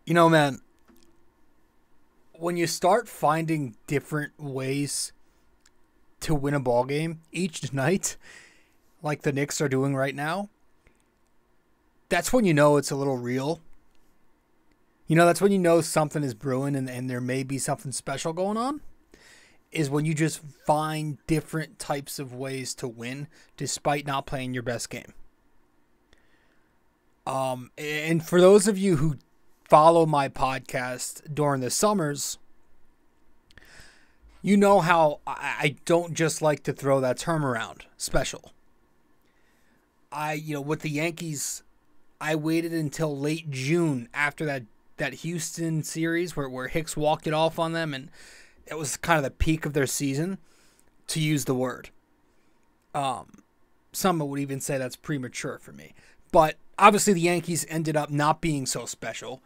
You know, man, when you start finding different ways to win a ball game each night, like the Knicks are doing right now, that's when you know it's a little real. That's when you know something is brewing and there may be something special going on, is when you just find different types of ways to win despite not playing your best game. And for those of you who follow my podcast during the summers, you know how I don't just like to throw that term around, special. With the Yankees, I waited until late June after that Houston series where Hicks walked it off on them, and it was kind of the peak of their season, to use the word. Some would even say that's premature for me. But obviously the Yankees ended up not being so special.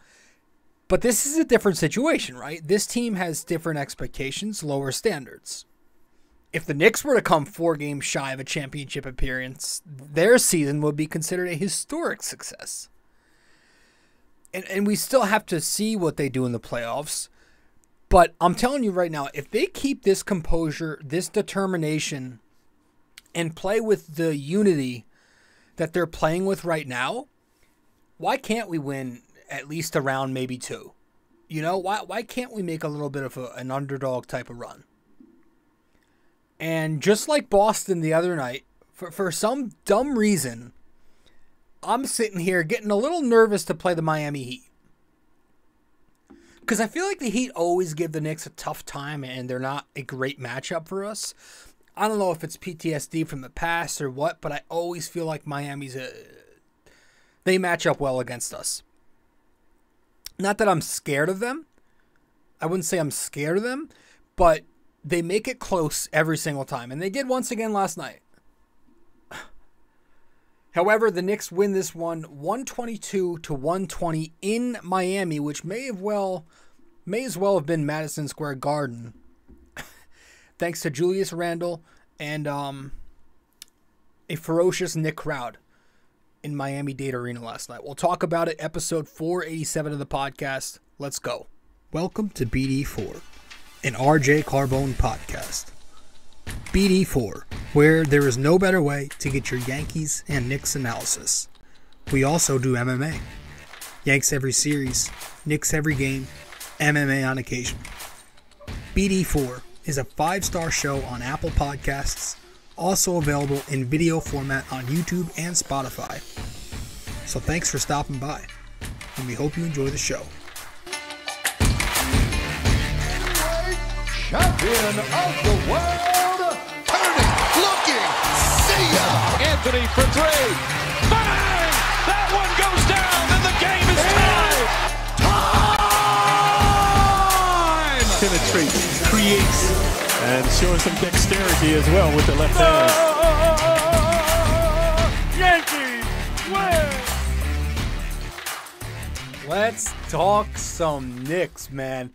But this is a different situation, right? This team has different expectations, lower standards. If the Knicks were to come 4 games shy of a championship appearance, their season would be considered a historic success. And we still have to see what they do in the playoffs. But I'm telling you right now, if they keep this composure, this determination, and play with the unity that they're playing with right now, why can't we win at least a round, maybe 2? Why can't we make a little bit of an underdog type of run? And just like Boston the other night, for some dumb reason, I'm sitting here getting a little nervous to play the Miami Heat. Because I feel like the Heat always give the Knicks a tough time and they're not a great matchup for us. I don't know if it's PTSD from the past or what, but I always feel like they match up well against us. Not that I'm scared of them. I wouldn't say I'm scared of them, but they make it close every single time. And they did once again last night. However, the Knicks win this one 122-120 in Miami, which may as well have been Madison Square Garden. Thanks to Julius, Randle, and a ferocious Knick crowd in Miami-Dade Arena last night. We'll talk about it, episode 487 of the podcast. Let's go. Welcome to BD4, an RJ Carbone podcast. BD4, where there is no better way to get your Yankees and Knicks analysis. We also do MMA. Yanks every series, Knicks every game, MMA on occasion. BD4 is a 5-star show on Apple Podcasts, also available in video format on YouTube and Spotify. So thanks for stopping by, and we hope you enjoy the show. Champion of the world, turning, looking, see ya! Anthony for 3, bang! That one goes down, and the game is tied! Time! Penetrates, creates, and showing some dexterity as well with the left hand. Yankees win! Let's talk some Knicks, man.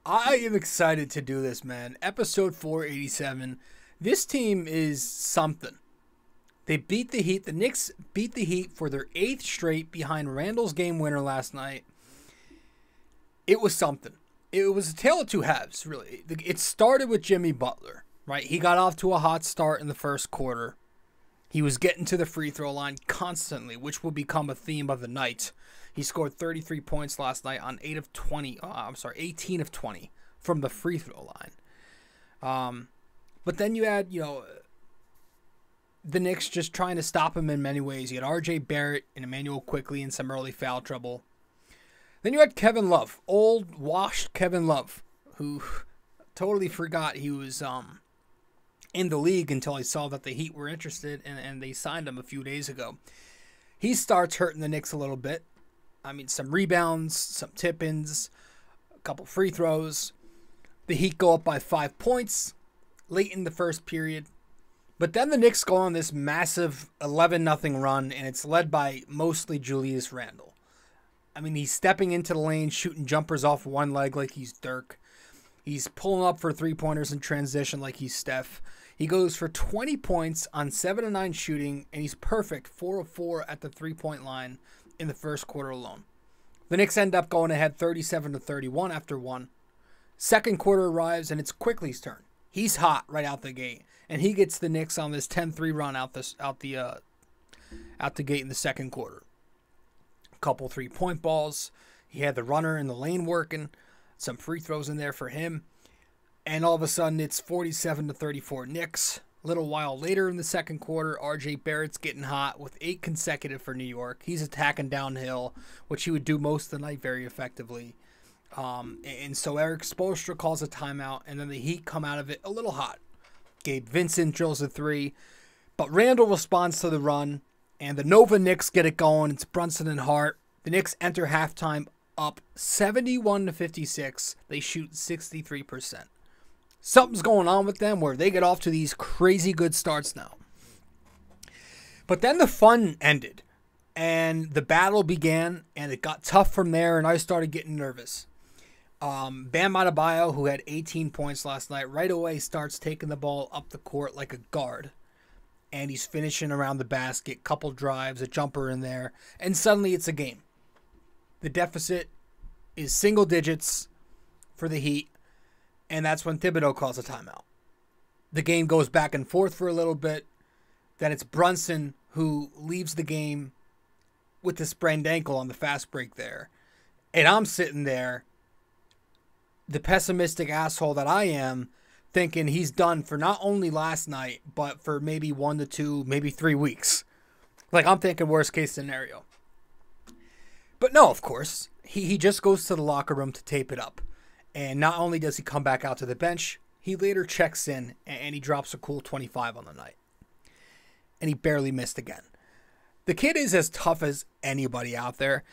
I am excited to do this, man. Episode 487. This team is something. They beat the Heat. The Knicks beat the Heat for their 8th straight behind Randle's game winner last night. It was something. It was a tale of two halves, really. It started with Jimmy Butler, right? He got off to a hot start in the first quarter. He was getting to the free throw line constantly, which will become a theme of the night. He scored 33 points last night on 18 of 20 from the free throw line. But then you had, the Knicks just trying to stop him in many ways. You had RJ Barrett and Immanuel Quickley in some early foul trouble. Then you had Kevin Love, old washed Kevin Love, who totally forgot he was in the league until he saw that the Heat were interested and they signed him a few days ago. He starts hurting the Knicks a little bit. I mean, some rebounds, some tip-ins, a couple free throws. The Heat go up by 5 points late in the first period. But then the Knicks go on this massive 11-0 run, and it's led by mostly Julius Randle. I mean, he's stepping into the lane, shooting jumpers off one leg like he's Dirk. He's pulling up for three-pointers in transition like he's Steph. He goes for 20 points on 7 of 9 shooting, and he's perfect, 4 of 4 at the three-point line in the first quarter alone. The Knicks end up going ahead 37-31 after one. Second quarter arrives, and it's Quickley's turn. He's hot right out the gate, and he gets the Knicks on this 10-3 run out the gate in the second quarter. A couple 3-point balls. He had the runner in the lane working. Some free throws in there for him. And all of a sudden, it's 47-34 Knicks. A little while later in the second quarter, R.J. Barrett's getting hot with 8 consecutive for New York. He's attacking downhill, which he would do most of the night very effectively. And so Eric Spoelstra calls a timeout, and then the Heat come out of it a little hot. Gabe Vincent drills a 3, but Randle responds to the run, and the Nova Knicks get it going. It's Brunson and Hart. The Knicks enter halftime up 71-56. They shoot 63%. Something's going on with them where they get off to these crazy good starts now. But then the fun ended, and the battle began, and it got tough from there, and I started getting nervous. Bam Adebayo, who had 18 points last night, right away starts taking the ball up the court like a guard. And he's finishing around the basket, couple drives, a jumper in there, and suddenly it's a game. The deficit is single digits for the Heat, and that's when Thibodeau calls a timeout. The game goes back and forth for a little bit. Then it's Brunson who leaves the game with the sprained ankle on the fast break there. And I'm sitting there, the pessimistic asshole that I am, thinking he's done for not only last night, but for maybe 1 to 2, maybe 3 weeks. Like, I'm thinking worst case scenario. But no, of course, he just goes to the locker room to tape it up. And not only does he come back out to the bench, he later checks in and he drops a cool 25 on the night. And he barely missed again. The kid is as tough as anybody out there.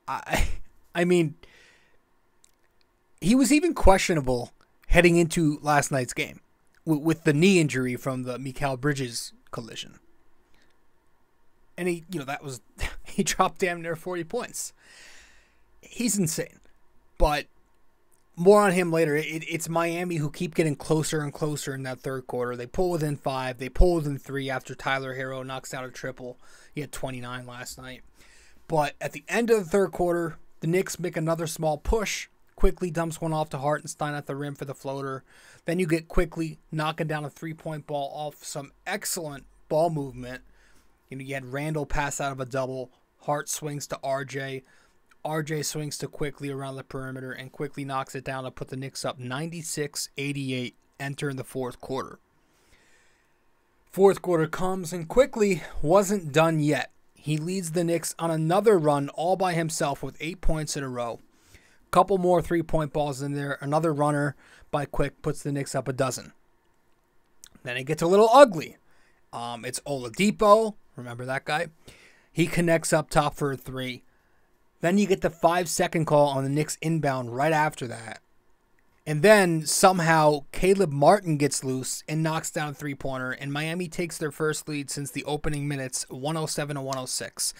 I mean, he was even questionable heading into last night's game with the knee injury from the Mikal Bridges collision. And he dropped damn near 40 points. He's insane. But more on him later. It's Miami who keep getting closer and closer in that third quarter. They pull within 5. They pull within 3 after Tyler Hero knocks down a triple. He had 29 last night. But at the end of the third quarter, the Knicks make another small push. Quickley dumps one off to Hartenstein at the rim for the floater. Then you get Quickley knocking down a 3-point ball off some excellent ball movement. You had Randle pass out of a double. Hart swings to RJ. RJ swings to Quickley around the perimeter, and Quickley knocks it down to put the Knicks up 96-88, entering the fourth quarter. Fourth quarter comes, and Quickley wasn't done yet. He leads the Knicks on another run all by himself with 8 points in a row. Couple more 3-point balls in there. Another runner by Quick puts the Knicks up a dozen. Then it gets a little ugly. It's Oladipo. Remember that guy? He connects up top for a 3. Then you get the 5-second call on the Knicks inbound right after that. And then somehow Caleb Martin gets loose and knocks down a 3-pointer, and Miami takes their first lead since the opening minutes, 107-106.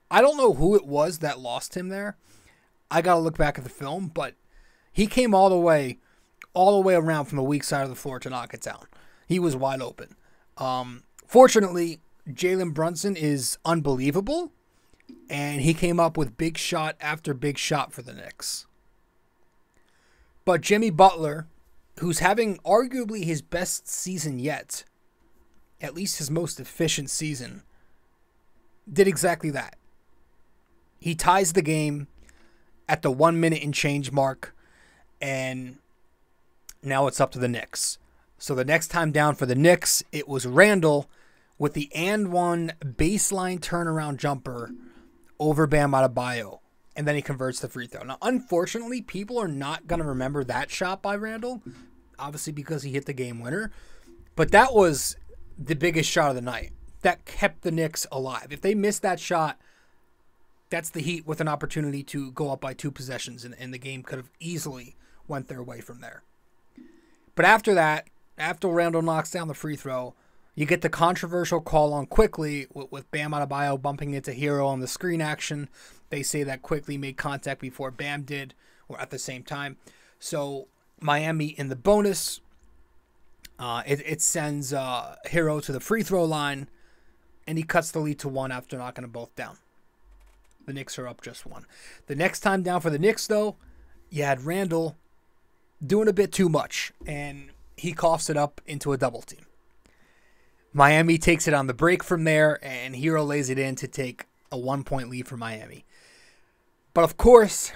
I don't know who it was that lost him there. I got to look back at the film, but he came all the way around from the weak side of the floor to knock it down. He was wide open. Fortunately, Jalen Brunson is unbelievable, and he came up with big shot after big shot for the Knicks. But Jimmy Butler, who's having arguably his best season yet, at least his most efficient season, did exactly that. He ties the game at the 1 minute and change mark, and now it's up to the Knicks. So the next time down for the Knicks, it was Randle with the and one baseline turnaround jumper over Bam Adebayo, and then he converts the free throw. Now, unfortunately, people are not going to remember that shot by Randle, obviously because he hit the game winner, but that was the biggest shot of the night. That kept the Knicks alive. If they missed that shot, that's the Heat with an opportunity to go up by 2 possessions, and the game could have easily went their way from there. But after that, after Randle knocks down the free throw, you get the controversial call on Quickley with Bam Adebayo bumping into Hero on the screen action. They say that Quickley made contact before Bam did, or at the same time. So Miami in the bonus, it sends Hero to the free throw line, and he cuts the lead to 1 after knocking them both down. The Knicks are up just 1. The next time down for the Knicks, though, you had Randle doing a bit too much, and he coughs it up into a double team. Miami takes it on the break from there, and Hero lays it in to take a 1-point lead for Miami. But of course,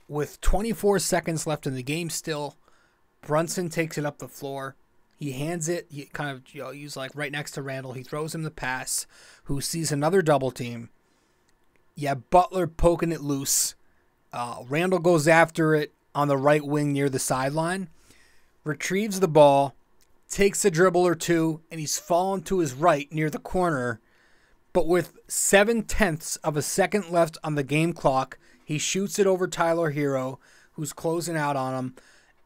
with 24 seconds left in the game still, Brunson takes it up the floor. He hands it, he kind of, he's like right next to Randle. He throws him the pass, who sees another double team. Yeah, Butler poking it loose. Randle goes after it on the right wing near the sideline, retrieves the ball, takes a dribble or two, and he's fallen to his right near the corner. But with 0.7 of a second left on the game clock, he shoots it over Tyler Hero, who's closing out on him,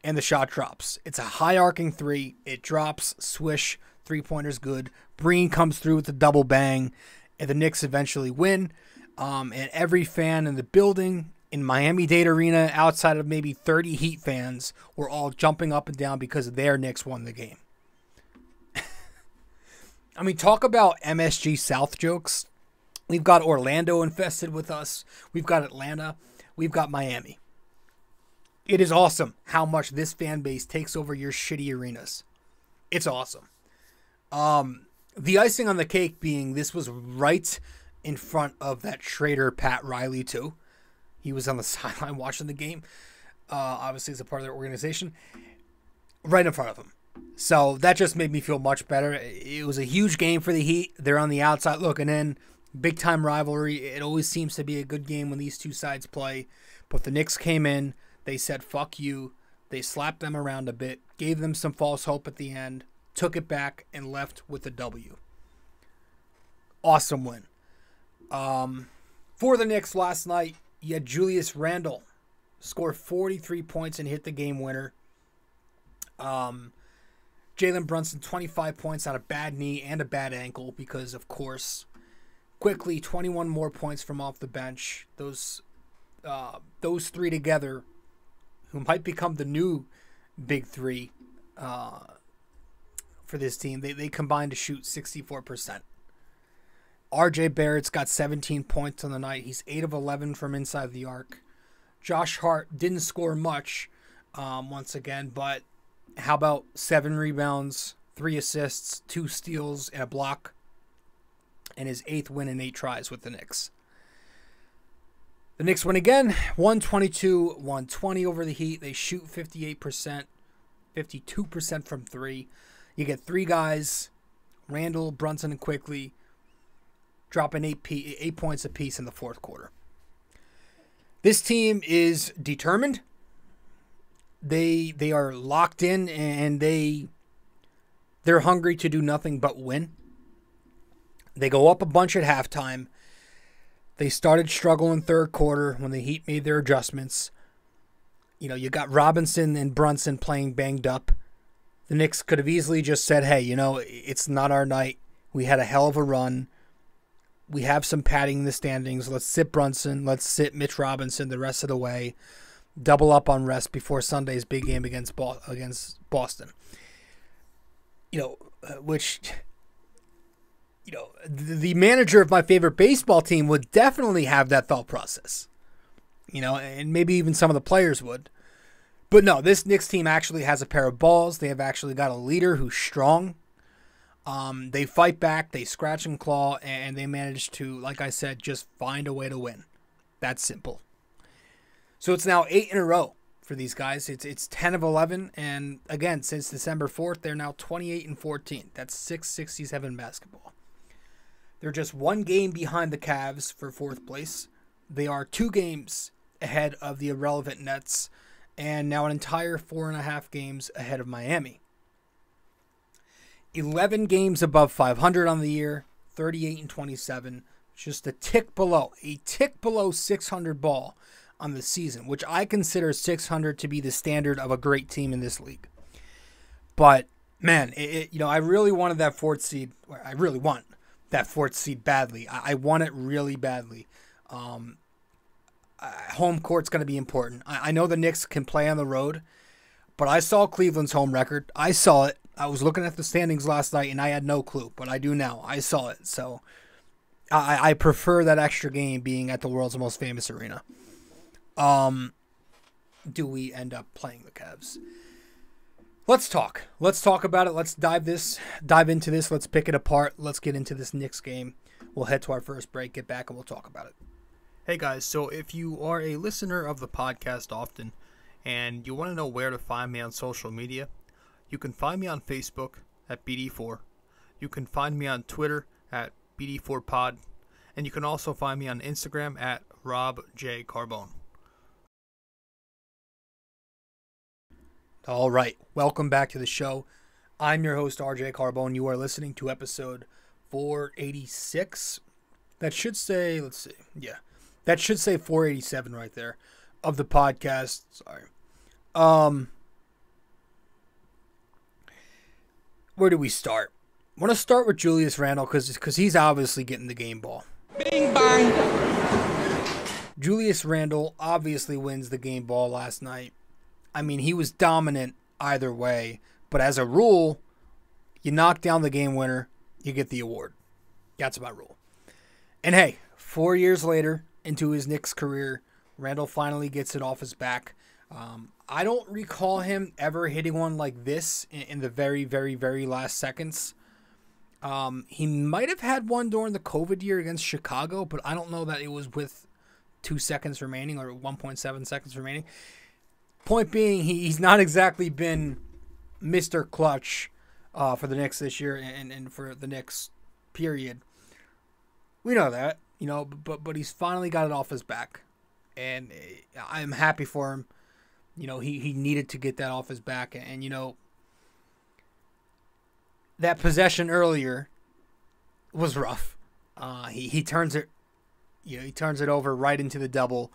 and the shot drops. It's a high arcing three. It drops, swish, three-pointer's good. Breen comes through with the double bang, and the Knicks eventually win. And every fan in the building, in Miami-Dade Arena, outside of maybe 30 Heat fans, were all jumping up and down because their Knicks won the game. I mean, talk about MSG South jokes. We've got Orlando infested with us. We've got Atlanta. We've got Miami. It is awesome how much this fan base takes over your shitty arenas. It's awesome. The icing on the cake being this was right in front of that Schrader Pat Riley too. He was on the sideline watching the game. Obviously, as a part of their organization. Right in front of him. So that just made me feel much better. It was a huge game for the Heat. They're on the outside looking in. Big time rivalry. It always seems to be a good game when these two sides play. But the Knicks came in. They said, fuck you. They slapped them around a bit. Gave them some false hope at the end. Took it back and left with a W. Awesome win. For the Knicks last night, you had Julius Randle score 43 points and hit the game winner. Jalen Brunson, 25 points on a bad knee and a bad ankle because, of course, Quickley, 21 more points from off the bench. Those three together, who might become the new big three for this team, they combined to shoot 64%. RJ Barrett's got 17 points on the night. He's 8 of 11 from inside the arc. Josh Hart didn't score much once again, but how about 7 rebounds, 3 assists, 2 steals, and a block, and his 8th win in 8 tries with the Knicks. The Knicks win again, 122-120 over the Heat. They shoot 58%, 52% from 3. You get 3 guys, Randle, Brunson, and Quickley, dropping 8 points apiece in the fourth quarter. This team is determined. They are locked in, and they're hungry to do nothing but win. They go up a bunch at halftime. They started struggling third quarter when the Heat made their adjustments. You got Robinson and Brunson playing banged up. The Knicks could have easily just said, hey, it's not our night. We had a hell of a run. We have some padding in the standings. Let's sit Brunson. Let's sit Mitch Robinson the rest of the way. Double up on rest before Sunday's big game against Boston. The manager of my favorite baseball team would definitely have that thought process. And maybe even some of the players would. But no, this Knicks team actually has a pair of balls. They have actually got a leader who's strong. They fight back, they scratch and claw, and they manage to, like I said, just find a way to win. That's simple. So it's now 8 in a row for these guys. It's 10 of 11, and again, since December 4th, they're now 28-14. That's 667 basketball. They're just 1 game behind the Cavs for 4th place. They are 2 games ahead of the irrelevant Nets, and now an entire 4.5 games ahead of Miami. 11 games above 500 on the year, 38-27, just a tick below 600 ball on the season, which I consider 600 to be the standard of a great team in this league. But man, I really wanted that 4th seed. I really want that 4th seed badly. I want it really badly. Home court's going to be important. I know the Knicks can play on the road, but I saw Cleveland's home record. I saw it. I was looking at the standings last night, and I had no clue, but I do now. I saw it. So I prefer that extra game being at the world's most famous arena. Do we end up playing the Cavs? Let's talk. Let's talk about it. Let's dive into this. Let's pick it apart. Let's get into this Knicks game. We'll head to our first break, get back, and we'll talk about it. Hey guys, so if you are a listener of the podcast often and you want to know where to find me on social media, you can find me on Facebook at BD4. You can find me on Twitter at BD4Pod. And you can also find me on Instagram at RobJCarbone. All right, welcome back to the show. I'm your host, RJ Carbone. You are listening to episode 486. That should say, that should say 487 right there of the podcast. Sorry. Where do we start? I want to start with Julius Randle because he's obviously getting the game ball. Bing bang. Julius Randle obviously wins the game ball last night. I mean, he was dominant either way, but as a rule, you knock down the game winner, you get the award. That's my rule. And hey, 4 years later into his Knicks career, Randle finally gets it off his back. I don't recall him ever hitting one like this in the very, very, very last seconds. He might have had one during the COVID year against Chicago, but I don't know that it was with 2 seconds remaining or 1.7 seconds remaining. Point being, he's not exactly been Mr. Clutch for the Knicks this year and for the Knicks period. We know that, but he's finally got it off his back, and I'm happy for him. He needed to get that off his back, and that possession earlier was rough. He turns it, he turns it over right into the double.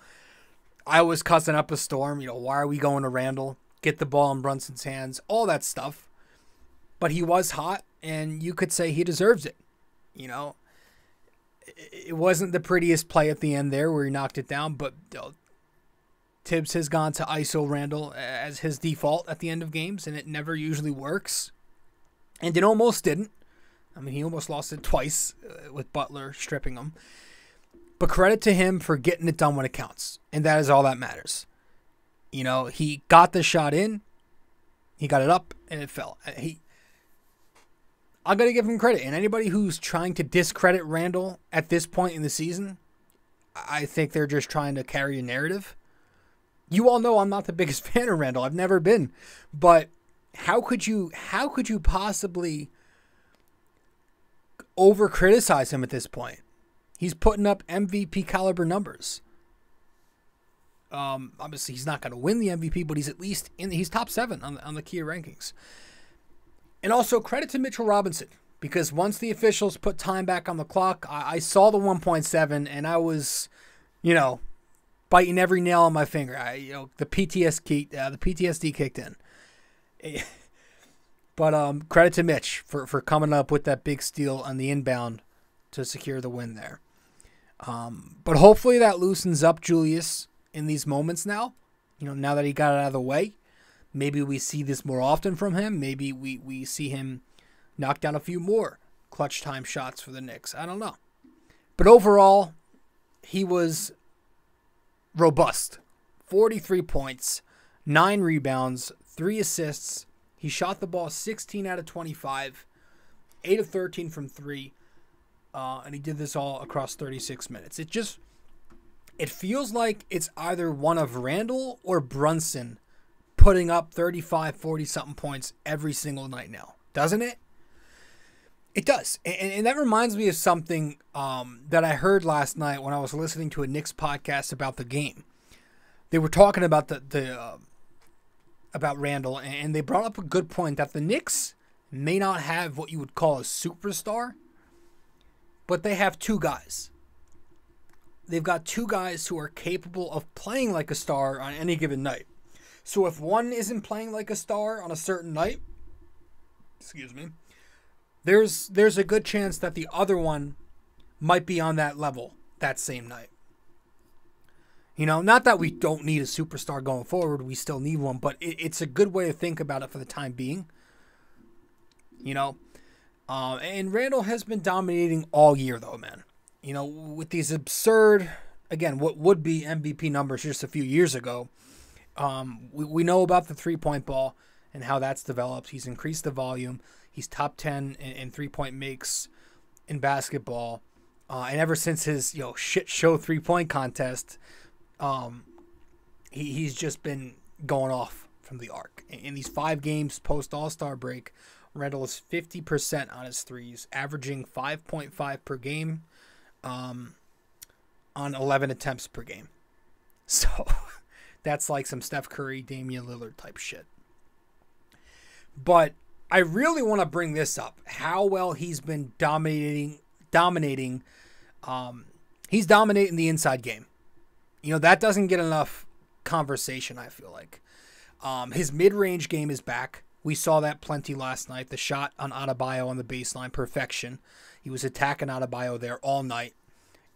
I was cussing up a storm. Why are we going to Randle? Get the ball in Brunson's hands, all that stuff. But he was hot, and you could say he deserves it. It wasn't the prettiest play at the end there where he knocked it down, but Tibbs has gone to ISO Randle as his default at the end of games, and it never usually works. And it almost didn't. I mean, he almost lost it twice with Butler stripping him. But credit to him for getting it done when it counts. And that is all that matters. He got the shot in. He got it up and it fell. I got to give him credit. And anybody who's trying to discredit Randle at this point in the season, I think they're just trying to carry a narrative. You all know I'm not the biggest fan of Randle. I've never been. But how could you possibly over-criticize him at this point? He's putting up MVP caliber numbers. Obviously, he's not going to win the MVP, but he's at least he's top 7 on the key rankings. And also credit to Mitchell Robinson, because once the officials put time back on the clock, I saw the 1.7 and I was, biting every nail on my finger. The PTSD kicked in. But credit to Mitch for coming up with that big steal on the inbound to secure the win there. But hopefully that loosens up Julius in these moments now. Now that he got it out of the way. Maybe we see this more often from him. Maybe we see him knock down a few more clutch time shots for the Knicks. I don't know. But overall, he was robust. 43 points, 9 rebounds, 3 assists. He shot the ball 16 out of 25, 8 of 13 from 3. And he did this all across 36 minutes. It feels like it's either one of Randle or Brunson putting up 35, 40-something points every single night now. Doesn't it? It does. And that reminds me of something that I heard last night when I was listening to a Knicks podcast about the game. They were talking about about Randle, and they brought up a good point that the Knicks may not have what you would call a superstar, but they have 2 guys. They've got 2 guys who are capable of playing like a star on any given night. So if one isn't playing like a star on a certain night, there's a good chance that the other one might be on that level that same night. Not that we don't need a superstar going forward. We still need one, but it's a good way to think about it for the time being. And Randle has been dominating all year, though, man. with these absurd, again, what would be MVP numbers just a few years ago, we know about the three-point ball and how that's developed. He's increased the volume. He's top 10 in three-point makes in basketball. And ever since his shit show three-point contest, he's just been going off from the arc. In these 5 games post All-Star break, Randle is 50% on his threes, averaging 5.5 per game on 11 attempts per game. So that's like some Steph Curry, Damian Lillard type shit. But I really want to bring this up, how well he's been dominating. He's dominating the inside game. That doesn't get enough conversation, I feel like. His mid-range game is back. We saw that plenty last night. The shot on Adebayo on the baseline, perfection. He was attacking Adebayo there all night.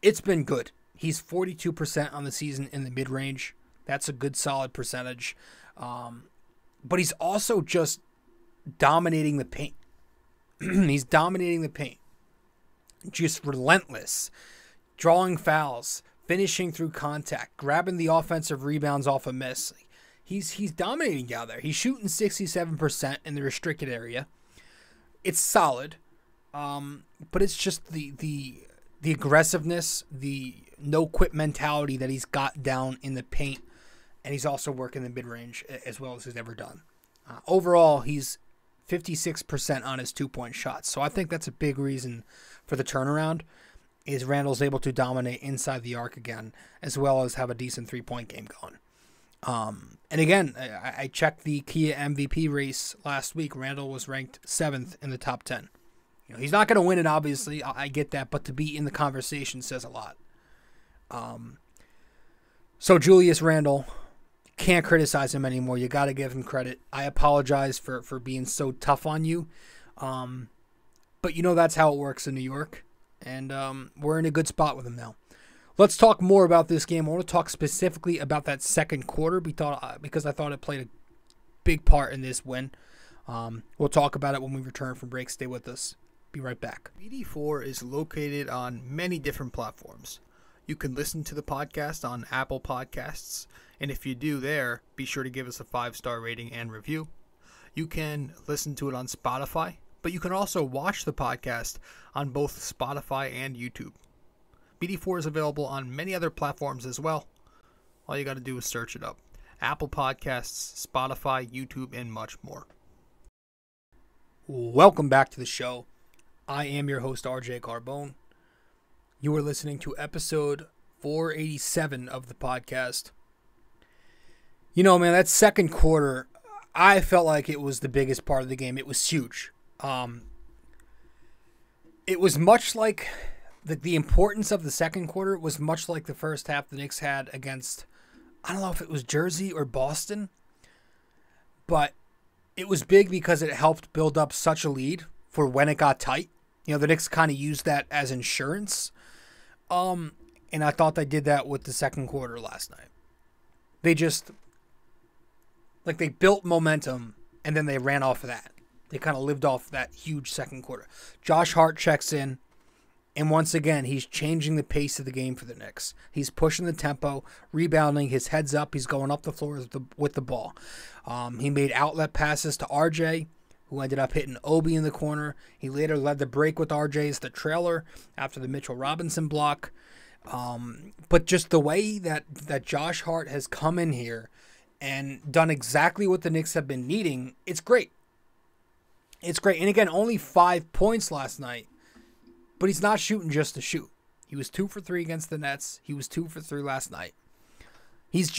It's been good. He's 42% on the season in the mid-range. That's a good, solid percentage. But he's also just dominating the paint. He's dominating the paint. Just relentless. Drawing fouls. Finishing through contact. Grabbing the offensive rebounds off a miss. He's dominating down there. He's shooting 67% in the restricted area. It's solid. But it's just the aggressiveness, the no-quit mentality that he's got down in the paint. And he's also working the mid-range as well as he's ever done. Overall, he's 56% on his two-point shots. So I think that's a big reason for the turnaround, is Randle's able to dominate inside the arc again, as well as have a decent three-point game going. And again, I checked the Kia MVP race last week. Randle was ranked 7th in the top 10. He's not going to win it, obviously. I get that, but to be in the conversation says a lot. So Julius Randle, can't criticize him anymore. You got to give him credit. I apologize for being so tough on you. But that's how it works in New York. And we're in a good spot with him now. Let's talk more about this game. I want to talk specifically about that second quarter because I thought it played a big part in this win. We'll talk about it when we return from break. Stay with us. Be right back. BD4 is located on many different platforms. You can listen to the podcast on Apple Podcasts, and if you do there, be sure to give us a 5-star rating and review. You can listen to it on Spotify, but you can also watch the podcast on both Spotify and YouTube. BD4 is available on many other platforms as well. All you got to do is search it up. Apple Podcasts, Spotify, YouTube, and much more. Welcome back to the show. I am your host, RJ Carbone. You are listening to episode 487 of the podcast. Man, that second quarter, I felt like it was the biggest part of the game. It was huge. It was much like the importance of the second quarter was much like the first half the Knicks had against, I don't know if it was Jersey or Boston, but it was big because it helped build up such a lead for when it got tight. The Knicks kind of used that as insurance. And I thought they did that with the second quarter last night. They just, they built momentum and then they ran off of that. They kind of lived off that huge second quarter. Josh Hart checks in, and once again, he's changing the pace of the game for the Knicks. He's pushing the tempo, rebounding, his head's up, he's going up the floor with the ball. He made outlet passes to RJ, who ended up hitting Obi in the corner. He later led the break with RJ as the trailer after the Mitchell Robinson block. But just the way that Josh Hart has come in here and done exactly what the Knicks have been needing, it's great. It's great. And again, only 5 points last night, but he's not shooting just to shoot. He was 2 for 3 against the Nets. He was 2 for 3 last night. He's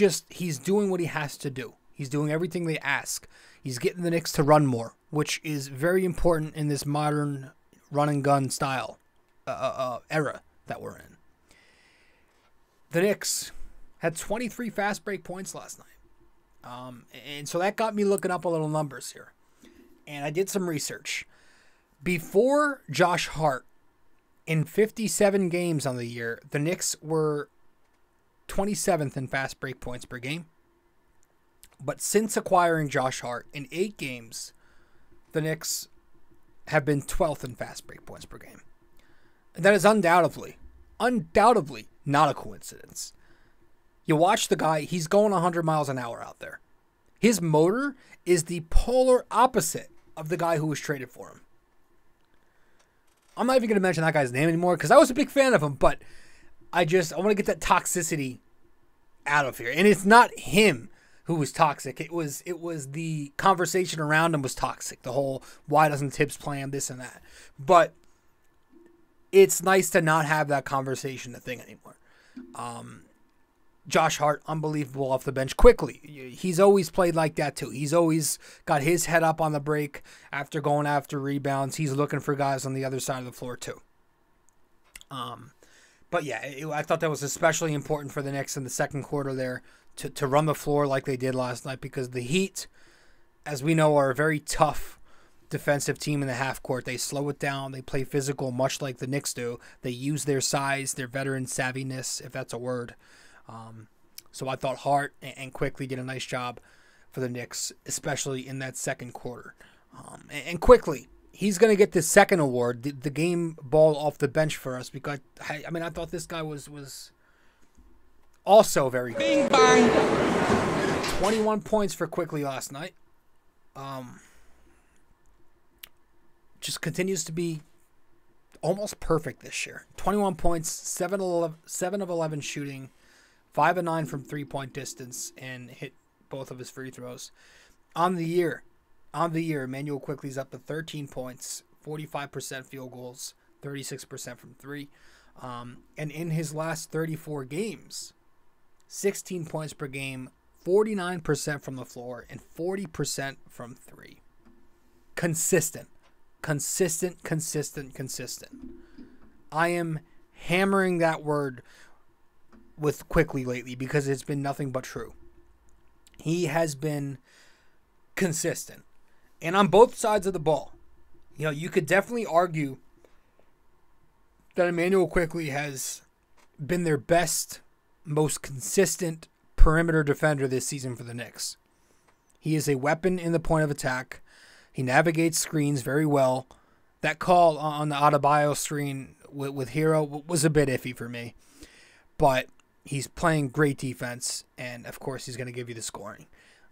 doing what he has to do. He's doing everything they ask. He's getting the Knicks to run more, which is very important in this modern run and gun style era that we're in. The Knicks had 23 fast break points last night. And so that got me looking up a little numbers here. And I did some research. Before Josh Hart, in 57 games on the year, the Knicks were 27th in fast break points per game. But since acquiring Josh Hart, in 8 games, the Knicks have been 12th in fast break points per game. And that is undoubtedly undoubtedly not a coincidence. You watch the guy, he's going 100 miles an hour out there. His motor is the polar opposite of the guy who was traded for him. I'm not even going to mention that guy's name anymore because I was a big fan of him, but I want to get that toxicity out of here. And it's not him who was toxic. It was the conversation around him was toxic. The whole why doesn't Tibbs play him, this and that. But it's nice to not have that conversation a thing anymore. Josh Hart, unbelievable off the bench. Quickley, he's always played like that too. He's always got his head up on the break after going after rebounds. He's looking for guys on the other side of the floor too. But yeah, I thought that was especially important for the Knicks in the second quarter there to run the floor like they did last night, because the Heat, as we know, are a very tough defensive team in the half court. They slow it down. They play physical, much like the Knicks do. They use their size, their veteran savviness, if that's a word. So I thought Hart and Quickley did a nice job for the Knicks, especially in that second quarter. And Quickley, he's going to get the second award, the game ball off the bench for us, because I thought this guy was also very good. Bing, bang. 21 points for Quickley last night. Just continues to be almost perfect this year. 21 points, 7 of 11 shooting, 5 of 9 from 3-point distance, and hit both of his free throws. On the year, Immanuel Quickley's up to 13 points, 45% field goals, 36% from 3. And in his last 34 games, 16 points per game, 49% from the floor, and 40% from 3. Consistent. I am hammering that word with Quickley lately because it's been nothing but true. He has been consistent. And on both sides of the ball. You know, you could definitely argue that Immanuel Quickley has been their best, most consistent perimeter defender this season for the Knicks. He is a weapon in the point of attack. He navigates screens very well. That call on the Adebayo screen with Hero was a bit iffy for me. But he's playing great defense, and of course he's going to give you the scoring.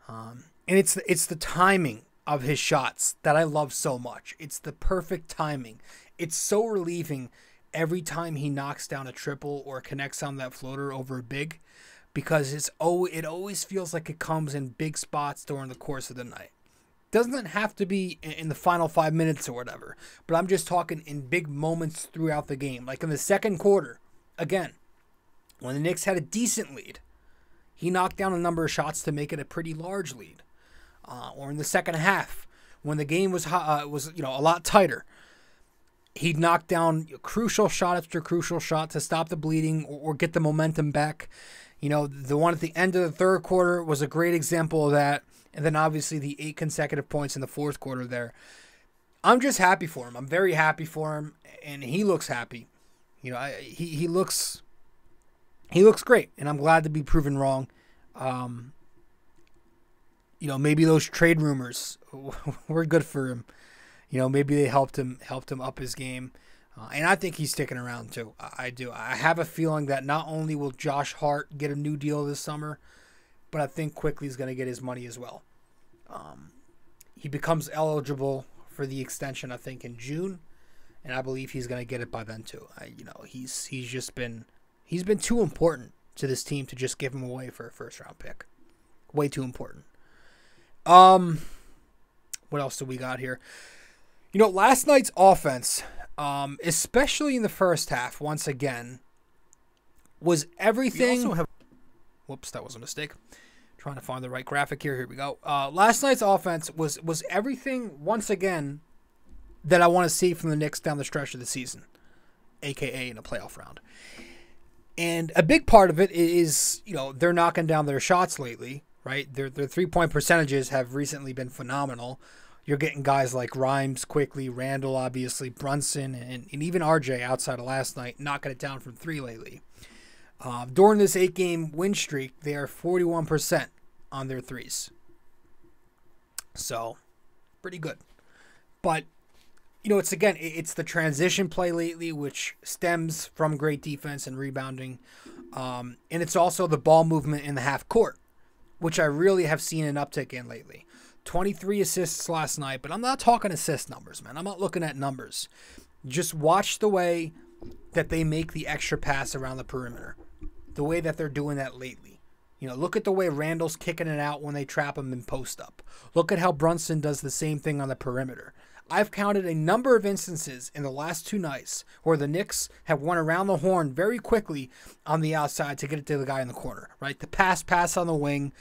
And it's the timing of his shots that I love so much. It's the perfect timing. It's so relieving every time he knocks down a triple or connects on that floater over a big, because it always feels like it comes in big spots during the course of the night. Doesn't have to be in the final 5 minutes or whatever, but I'm just talking in big moments throughout the game. Like in the second quarter, again, when the Knicks had a decent lead, he knocked down a number of shots to make it a pretty large lead. Or in the second half, when the game was a lot tighter, he'd knock down crucial shot after crucial shot to stop the bleeding or get the momentum back. You know, the one at the end of the third quarter was a great example of that. And then obviously the 8 consecutive points in the fourth quarter there. I'm just happy for him. I'm very happy for him, and he looks happy. You know, he looks great, and I'm glad to be proven wrong. You know, maybe those trade rumors were good for him. You know, maybe they helped him up his game. And I think he's sticking around too. I do. I have a feeling that not only will Josh Hart get a new deal this summer, but I think Quickley's going to get his money as well. He becomes eligible for the extension, I think, in June, and I believe he's going to get it by then too. He's been too important to this team to just give him away for a first-round pick. Way too important. What else do we got here? You know, last night's offense, especially in the first half, once again, was everything. Whoops, that was a mistake. Trying to find the right graphic here. Here we go. Last night's offense was everything, once again, that I want to see from the Knicks down the stretch of the season, a.k.a. in a playoff round. And a big part of it is, you know, they're knocking down their shots lately, right? Their 3-point percentages have recently been phenomenal. You're getting guys like Rimes, Quickley, Randle, obviously, Brunson, and even RJ outside of last night knocking it down from 3 lately. During this 8-game win streak, they are 41% on their threes. So, pretty good. But, it's the transition play lately, which stems from great defense and rebounding. And it's also the ball movement in the half court, which I really have seen an uptick in lately. 23 assists last night, but I'm not talking assist numbers, man. I'm not looking at numbers. Just watch the way that they make the extra pass around the perimeter, the way that they're doing that lately. Look at the way Randle's kicking it out when they trap him in post up. Look at how Brunson does the same thing on the perimeter. I've counted a number of instances in the last 2 nights where the Knicks have won around the horn very quickly on the outside to get it to the guy in the corner, right? The pass on the wing,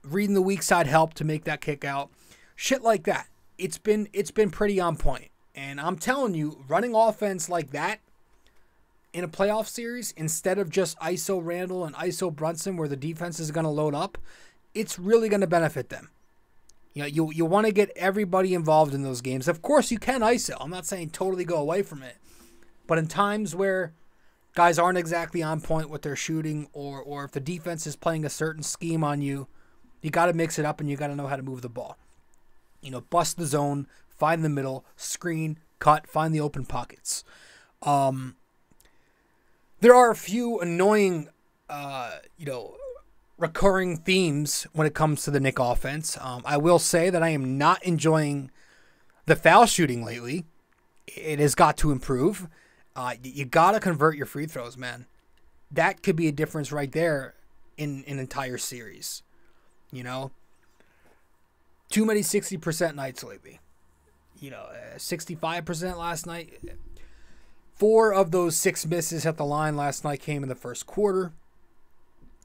reading the weak side help to make that kick out. Shit like that. It's been pretty on point. And I'm telling you, running offense like that in a playoff series, instead of just ISO Randle and ISO Brunson where the defense is going to load up, it's really going to benefit them. You want to get everybody involved in those games. Of course, you can ISO. I'm not saying totally go away from it. But in times where guys aren't exactly on point with their shooting, or if the defense is playing a certain scheme on you, you got to mix it up and you got to know how to move the ball. Bust the zone, find the middle, screen, cut, find the open pockets. There are a few annoying, recurring themes when it comes to the Knick offense. I will say that I am not enjoying the foul shooting lately. It has got to improve. You got to convert your free throws, man. That could be a difference right there in an entire series. Too many 60% nights lately. 65% last night. 4 of those 6 misses at the line last night came in the first quarter.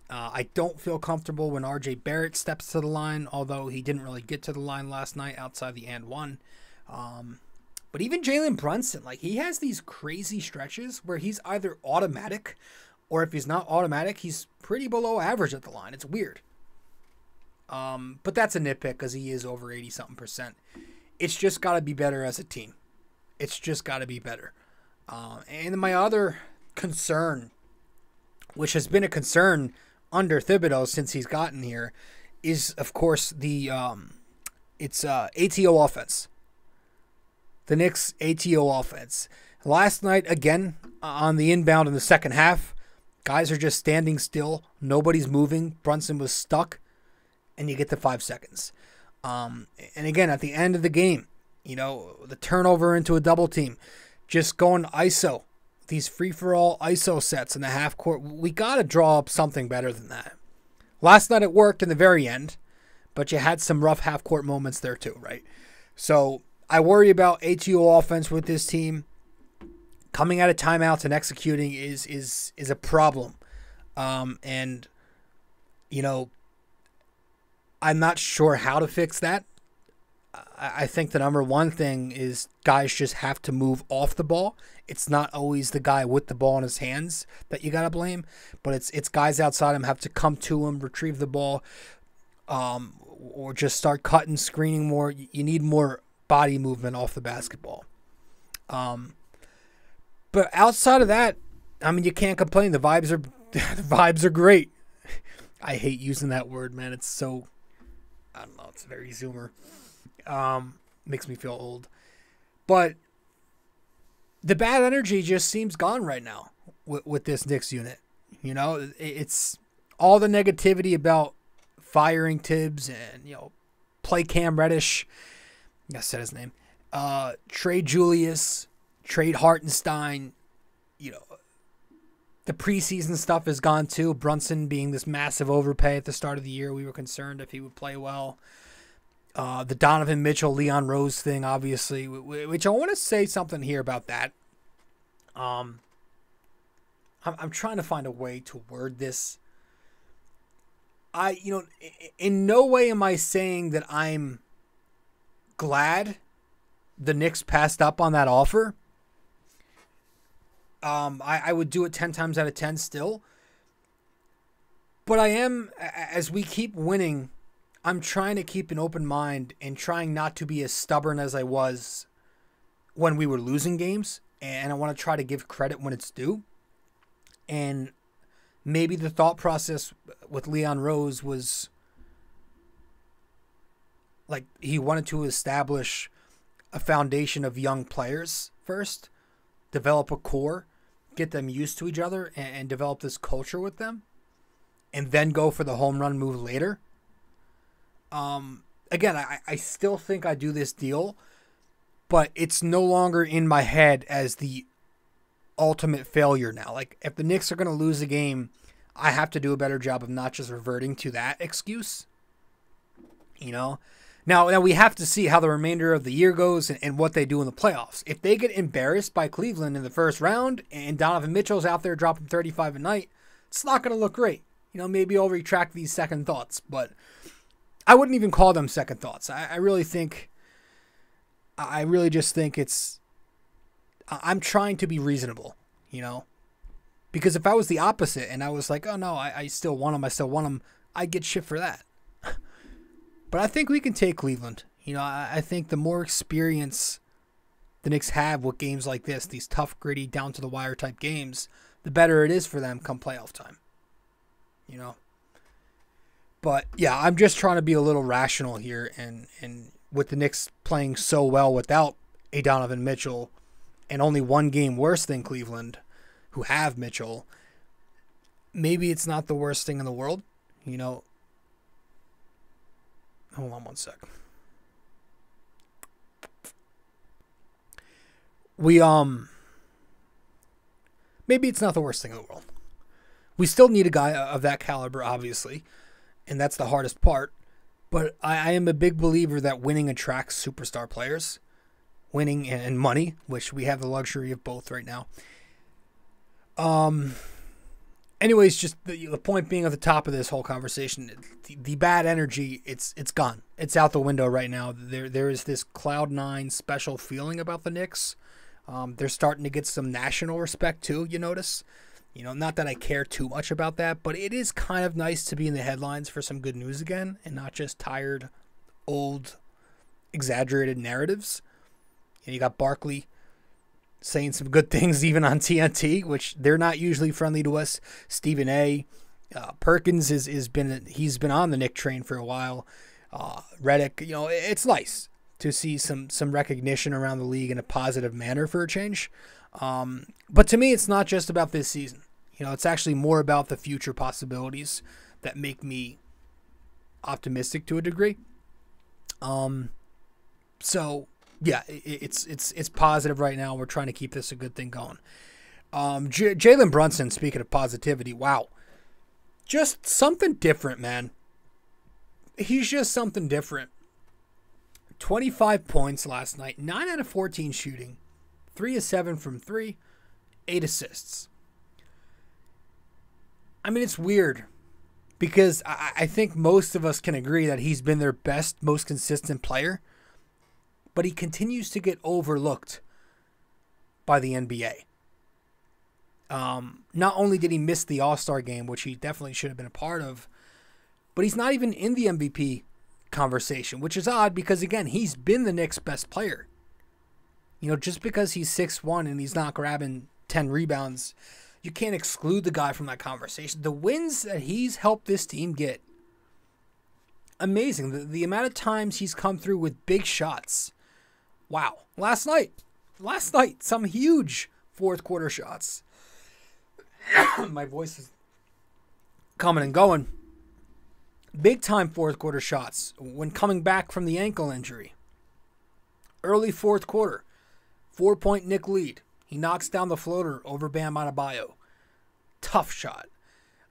I don't feel comfortable when RJ Barrett steps to the line, although he didn't really get to the line last night outside the and one. But even Jalen Brunson, he has these crazy stretches where he's either automatic, or if he's not automatic, he's pretty below average at the line. It's weird. But that's a nitpick because he is over 80-something%. It's just got to be better as a team. It's just got to be better. And my other concern, which has been a concern under Thibodeau since he's gotten here, is of course the ATO offense. The Knicks ATO offense. Last night, again, on the inbound in the second half, guys are just standing still. Nobody's moving. Brunson was stuck, and you get the 5 seconds. And again, at the end of the game, the turnover into a double team, just going ISO. These free-for-all ISO sets in the half court, we got to draw up something better than that. Last night it worked in the very end, but you had some rough half court moments there too, right? So I worry about ATO offense with this team. Coming out of timeouts and executing is a problem. And I'm not sure how to fix that. I think the number one thing is guys just have to move off the ball. It's not always the guy with the ball in his hands that you got to blame, but it's guys outside him have to come to him, retrieve the ball, or just start cutting, screening more. You need more body movement off the basketball. But outside of that, you can't complain. The vibes are great. I hate using that word, man. It's so, I don't know, it's very Zoomer. Makes me feel old. But the bad energy just seems gone right now with this Knicks unit. It's all the negativity about firing Tibbs and, play Cam Reddish. I said his name. Trade Julius, trade Hartenstein. The preseason stuff is gone too. Brunson being this massive overpay at the start of the year. We were concerned if he would play well. The Donovan Mitchell, Leon Rose thing, obviously, which I want to say something here about that. I'm trying to find a way to word this. In no way am I saying that I'm glad the Knicks passed up on that offer. I would do it 10 times out of 10 still. But I am, as we keep winning, I'm trying to keep an open mind and trying not to be as stubborn as I was when we were losing games. And I want to try to give credit when it's due. And maybe the thought process with Leon Rose was like he wanted to establish a foundation of young players first, develop a core, get them used to each other, and develop this culture with them, and then go for the home run move later. Again, I still think I do this deal, but it's no longer in my head as the ultimate failure now. Like, if the Knicks are going to lose a game, I have to do a better job of not just reverting to that excuse. You know? Now we have to see how the remainder of the year goes and what they do in the playoffs. If they get embarrassed by Cleveland in the first round and Donovan Mitchell's out there dropping 35 a night, it's not going to look great. You know, maybe I'll retract these second thoughts, but I wouldn't even call them second thoughts. I really just think I'm trying to be reasonable, you know? Because if I was the opposite and I was like, oh no, I still want them, I'd get shit for that. But I think we can take Cleveland. You know, I think the more experience the Knicks have with games like this, these tough, gritty, down-to-the-wire type games, the better it is for them come playoff time. You know? But, yeah, I'm just trying to be a little rational here. And with the Knicks playing so well without a Donovan Mitchell and only one game worse than Cleveland, who have Mitchell, maybe it's not the worst thing in the world. You know? Hold on one sec. Maybe it's not the worst thing in the world. We still need a guy of that caliber, obviously, and that's the hardest part. But I am a big believer that winning attracts superstar players. Winning and money, which we have the luxury of both right now. Anyways, just the point being at the top of this whole conversation, the bad energy, it's gone. It's out the window right now. There is this Cloud 9 special feeling about the Knicks. They're starting to get some national respect too, you notice. You know, not that I care too much about that, but it is kind of nice to be in the headlines for some good news again and not just tired, old, exaggerated narratives. And you got Barkley saying some good things even on TNT, which they're not usually friendly to us. Stephen A. Perkins he's been on the Knick train for a while. Redick, you know, it's nice to see some recognition around the league in a positive manner for a change. But to me, it's not just about this season. You know, it's actually more about the future possibilities that make me optimistic to a degree. So yeah, it's positive right now. We're trying to keep this a good thing going. Jalen Brunson, speaking of positivity, wow. Just something different, man. He's just something different. 25 points last night, 9 out of 14 shooting, 3 of 7 from 3, 8 assists. I mean, it's weird because I think most of us can agree that he's been their best, most consistent player. But he continues to get overlooked by the NBA. Not only did he miss the All-Star game, which he definitely should have been a part of, but he's not even in the MVP conversation, which is odd because, again, he's been the Knicks' best player. You know, just because he's 6'1" and he's not grabbing 10 rebounds, you can't exclude the guy from that conversation. The wins that he's helped this team get, amazing. The amount of times he's come through with big shots. Wow. Last night, some huge fourth quarter shots. My voice is coming and going. Big time fourth quarter shots when coming back from the ankle injury. Early fourth quarter, 4-point Knick lead. He knocks down the floater over Bam Adebayo. Tough shot.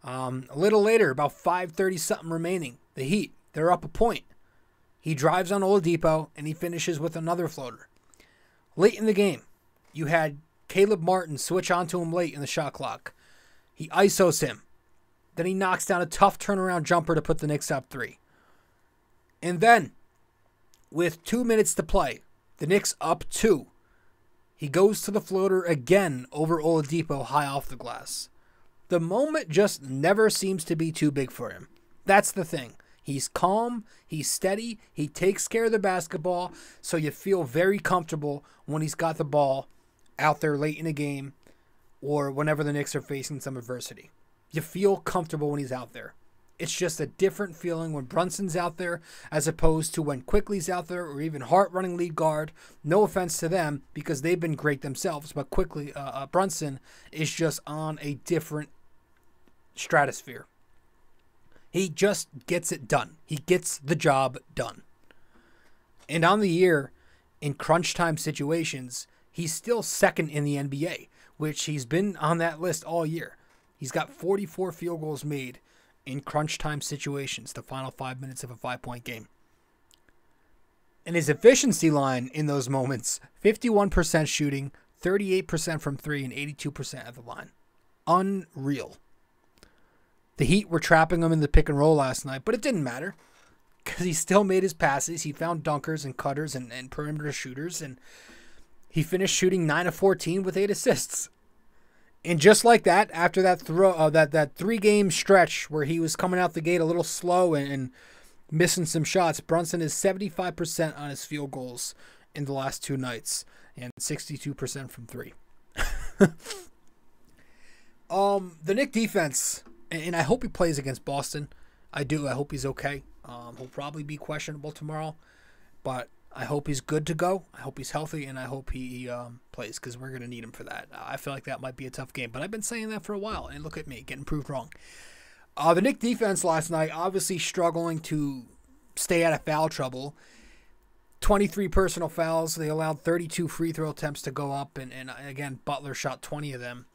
A little later, about 5:30 something remaining, the Heat, they're up a point. He drives on Oladipo, and he finishes with another floater. Late in the game, you had Caleb Martin switch onto him late in the shot clock. He ISOs him. Then he knocks down a tough turnaround jumper to put the Knicks up 3. And then, with 2 minutes to play, the Knicks up 2. He goes to the floater again over Oladipo high off the glass. The moment just never seems to be too big for him. That's the thing. He's calm, he's steady, he takes care of the basketball, so you feel very comfortable when he's got the ball out there late in a game or whenever the Knicks are facing some adversity. You feel comfortable when he's out there. It's just a different feeling when Brunson's out there as opposed to when Quickley's out there or even Hart running lead guard. No offense to them because they've been great themselves, but Brunson is just on a different stratosphere. He just gets it done. He gets the job done. And on the year, in crunch time situations, he's still second in the NBA, which he's been on that list all year. He's got 44 field goals made in crunch time situations, the final 5 minutes of a 5-point game. And his efficiency line in those moments, 51% shooting, 38% from three, and 82% at the line. Unreal. The Heat were trapping him in the pick and roll last night, but it didn't matter because he still made his passes. He found dunkers and cutters and perimeter shooters, and he finished shooting 9 of 14 with 8 assists. And just like that, after that that 3-game stretch where he was coming out the gate a little slow and missing some shots, Brunson is 75% on his field goals in the last 2 nights and 62% from three. The Knicks defense, and I hope he plays against Boston. I do. I hope he's okay. He'll probably be questionable tomorrow, but I hope he's good to go. I hope he's healthy, and I hope he plays because we're going to need him for that. I feel like that might be a tough game, but I've been saying that for a while, and look at me, getting proved wrong. The Knicks defense last night, obviously struggling to stay out of foul trouble. 23 personal fouls. They allowed 32 free throw attempts to go up, and again, Butler shot 20 of them.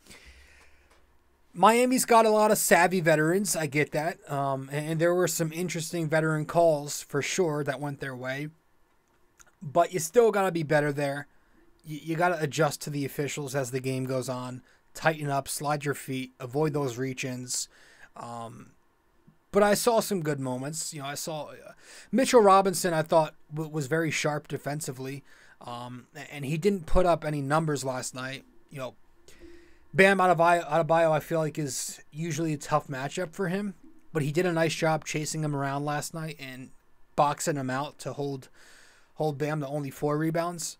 Miami's got a lot of savvy veterans. I get that. And there were some interesting veteran calls for sure that went their way. But you still got to be better there. You got to adjust to the officials as the game goes on. Tighten up, slide your feet, avoid those reach-ins. But I saw some good moments. I saw Mitchell Robinson, I thought, was very sharp defensively. And he didn't put up any numbers last night. Bam Adebayo, I feel like, is usually a tough matchup for him. But he did a nice job chasing him around last night and boxing him out to hold Bam to only 4 rebounds.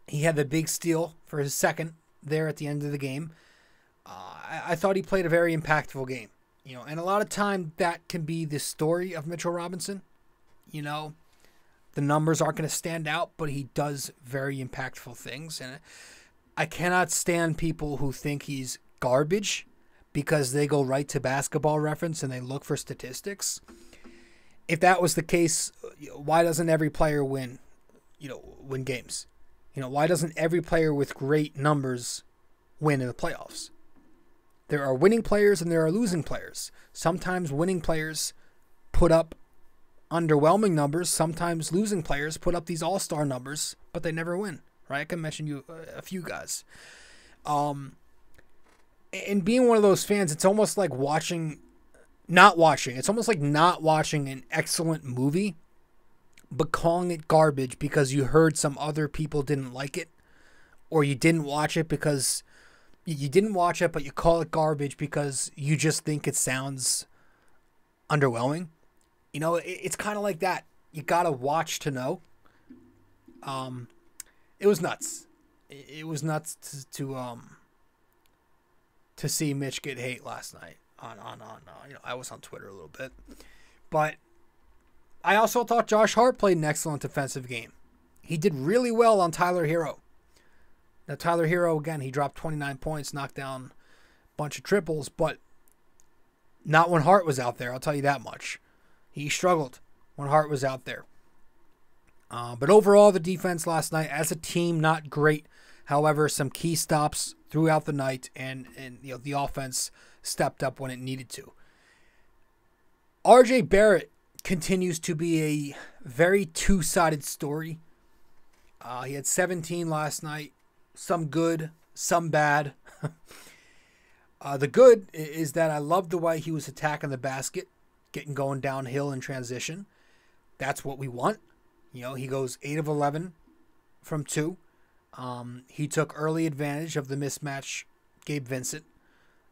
He had the big steal for his second there at the end of the game. I thought he played a very impactful game. And a lot of time that can be the story of Mitchell Robinson. The numbers aren't going to stand out, but he does very impactful things. And I cannot stand people who think he's garbage because they go right to Basketball Reference and they look for statistics. If that was the case, why doesn't every player win games? Why doesn't every player with great numbers win in the playoffs? There are winning players and there are losing players. Sometimes winning players put up underwhelming numbers. Sometimes losing players put up these all-star numbers, but they never win. Right? I can mention you a few guys. And being one of those fans, it's almost like not watching. It's almost like not watching an excellent movie, but calling it garbage because you heard some other people didn't like it, or you didn't watch it because you didn't watch it, but you call it garbage because you just think it sounds underwhelming. It's kind of like that. You gotta watch to know. It was nuts. It was nuts to see Mitch get hate last night. I was on Twitter a little bit, but I also thought Josh Hart played an excellent defensive game. He did really well on Tyler Hero. Now Tyler Hero, again, he dropped 29 points, knocked down a bunch of triples, but not when Hart was out there. I'll tell you that much. He struggled when Hart was out there. But overall, the defense last night, as a team, not great. However, some key stops throughout the night, and the offense stepped up when it needed to. RJ Barrett continues to be a very two-sided story. He had 17 last night, some good, some bad. The good is that I love the way he was attacking the basket, going downhill in transition. That's what we want. He goes 8 of 11 from 2. He took early advantage of the mismatch Gabe Vincent.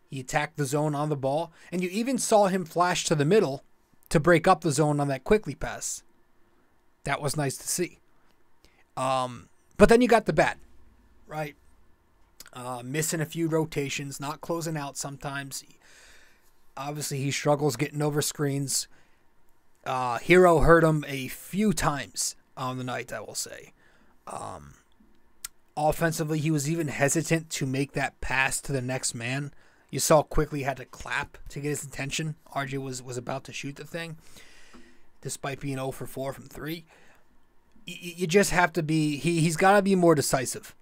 He attacked the zone on the ball. And you even saw him flash to the middle to break up the zone on that Quickley pass. That was nice to see. But then you got the bad, right? Missing a few rotations, not closing out sometimes. Obviously, he struggles getting over screens. Hero hurt him a few times on the night, I will say. Offensively, he was even hesitant to make that pass to the next man. You saw Quickley had to clap to get his attention. RJ was about to shoot the thing, despite being 0 for 4 from 3. You just have to be, he's got to be more decisive.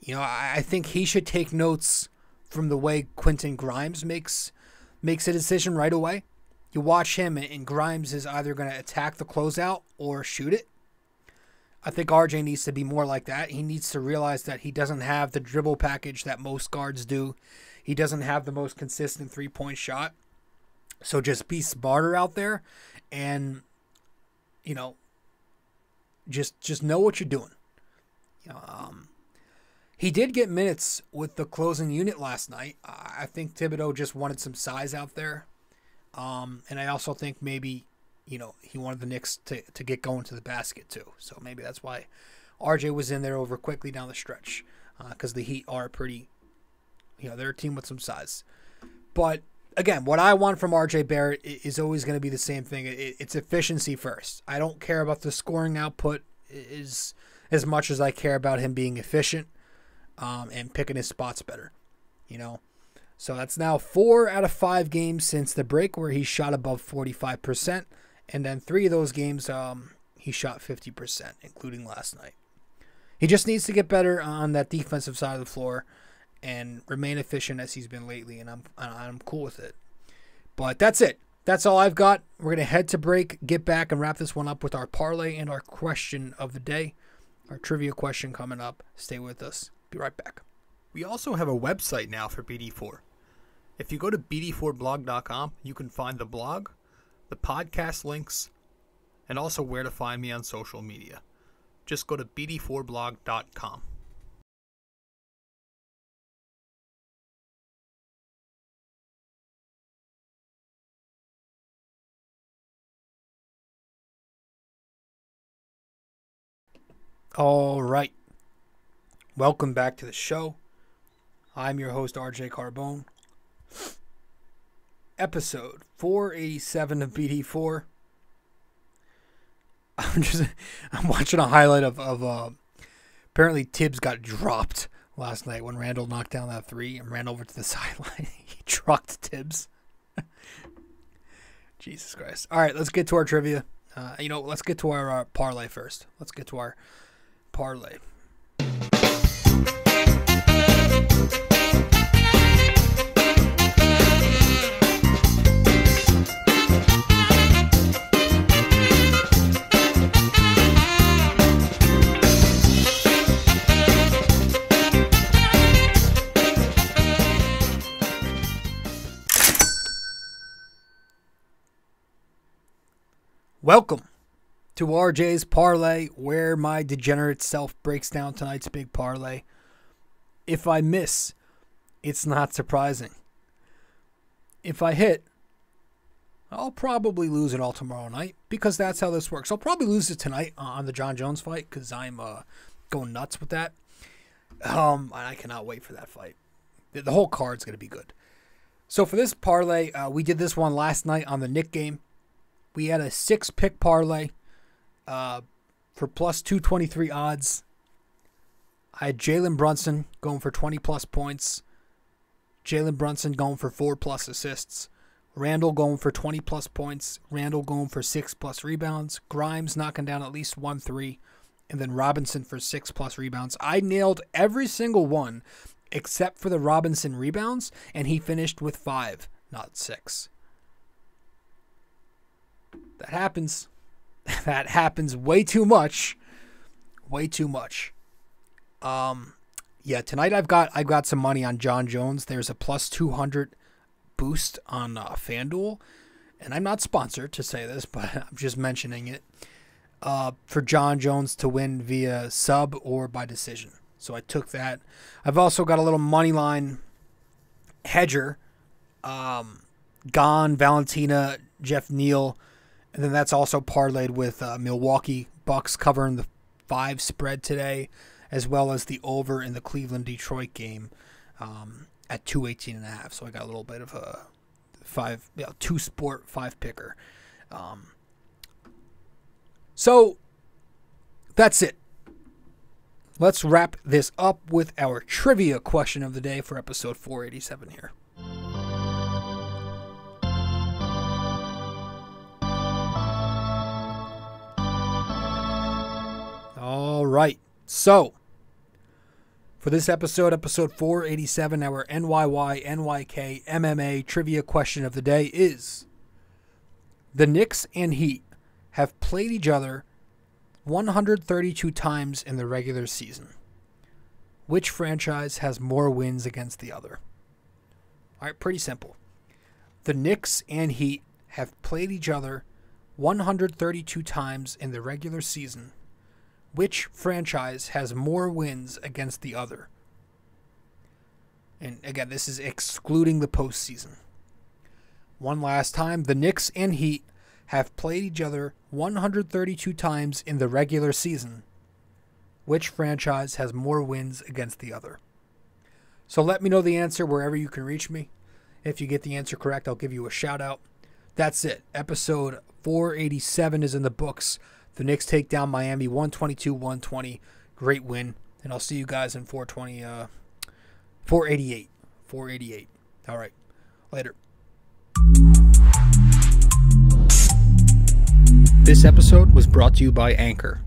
You know, I think he should take notes from the way Quentin Grimes makes a decision right away. You watch him, and Grimes is either going to attack the closeout or shoot it. I think RJ needs to be more like that. He needs to realize that he doesn't have the dribble package that most guards do. He doesn't have the most consistent three-point shot. So just be smarter out there and, you know, just know what you're doing. You know, he did get minutes with the closing unit last night. I think Thibodeau just wanted some size out there. And I also think maybe, you know, he wanted the Knicks to get going to the basket too. So maybe that's why RJ was in there over Quickley down the stretch. Because the Heat are pretty, you know, they're a team with some size. But again, what I want from RJ Barrett is always going to be the same thing. It's efficiency first. I don't care about the scoring output as much as I care about him being efficient and picking his spots better, you know. So that's now 4 out of 5 games since the break where he shot above 45%. And then 3 of those games he shot 50%, including last night. He just needs to get better on that defensive side of the floor and remain efficient as he's been lately, and I'm cool with it. But that's it. That's all I've got. We're going to head to break, get back, and wrap this one up with our parlay and our question of the day. Our trivia question coming up. Stay with us. Be right back. We also have a website now for BD4. If you go to BD4blog.com, you can find the blog, the podcast links, and also where to find me on social media. Just go to BD4blog.com. All right. Welcome back to the show. I'm your host, RJ Carbone. Episode 487 of BD4. I'm watching a highlight of apparently Tibbs got dropped last night when Randle knocked down that 3 and ran over to the sideline. He trucked Tibbs. Jesus Christ. All right, let's get to our trivia. Let's get to our parlay first. Let's get to our parlay. Welcome to RJ's Parlay, where my degenerate self breaks down tonight's big parlay. If I miss, it's not surprising. If I hit, I'll probably lose it all tomorrow night, because that's how this works. I'll probably lose it tonight on the John Jones fight, because I'm going nuts with that. And I cannot wait for that fight. The whole card's going to be good. So for this parlay, we did this one last night on the Knick game. We had a 6-pick parlay for plus 223 odds. I had Jalen Brunson going for 20-plus points. Jalen Brunson going for 4-plus assists. Randle going for 20-plus points. Randle going for 6-plus rebounds. Grimes knocking down at least 1 3. And then Robinson for 6-plus rebounds. I nailed every single one except for the Robinson rebounds, and he finished with 5, not 6. That happens. That happens way too much. Way too much. Yeah, tonight I've got some money on John Jones. There's a plus 200 boost on FanDuel. And I'm not sponsored to say this, but I'm just mentioning it. For John Jones to win via sub or by decision. So I took that. I've also got a little money line hedger. Gone, Valentina, Jeff Neal. And then that's also parlayed with Milwaukee Bucks covering the 5 spread today, as well as the over in the Cleveland-Detroit game at 218.5. So I got a little bit of a 2-sport 5-picker. So that's it. Let's wrap this up with our trivia question of the day for episode 487 here. All right. So, for this episode 487, our NYY-NYK-MMA trivia question of the day is: the Knicks and Heat have played each other 132 times in the regular season. Which franchise has more wins against the other? All right, pretty simple. The Knicks and Heat have played each other 132 times in the regular season. Which franchise has more wins against the other? And again, this is excluding the postseason. One last time, the Knicks and Heat have played each other 132 times in the regular season. Which franchise has more wins against the other? So let me know the answer wherever you can reach me. If you get the answer correct, I'll give you a shout out. That's it. Episode 487 is in the books. The Knicks take down Miami 122-120. Great win. And I'll see you guys in 488. 488. All right. Later. This episode was brought to you by Anchor.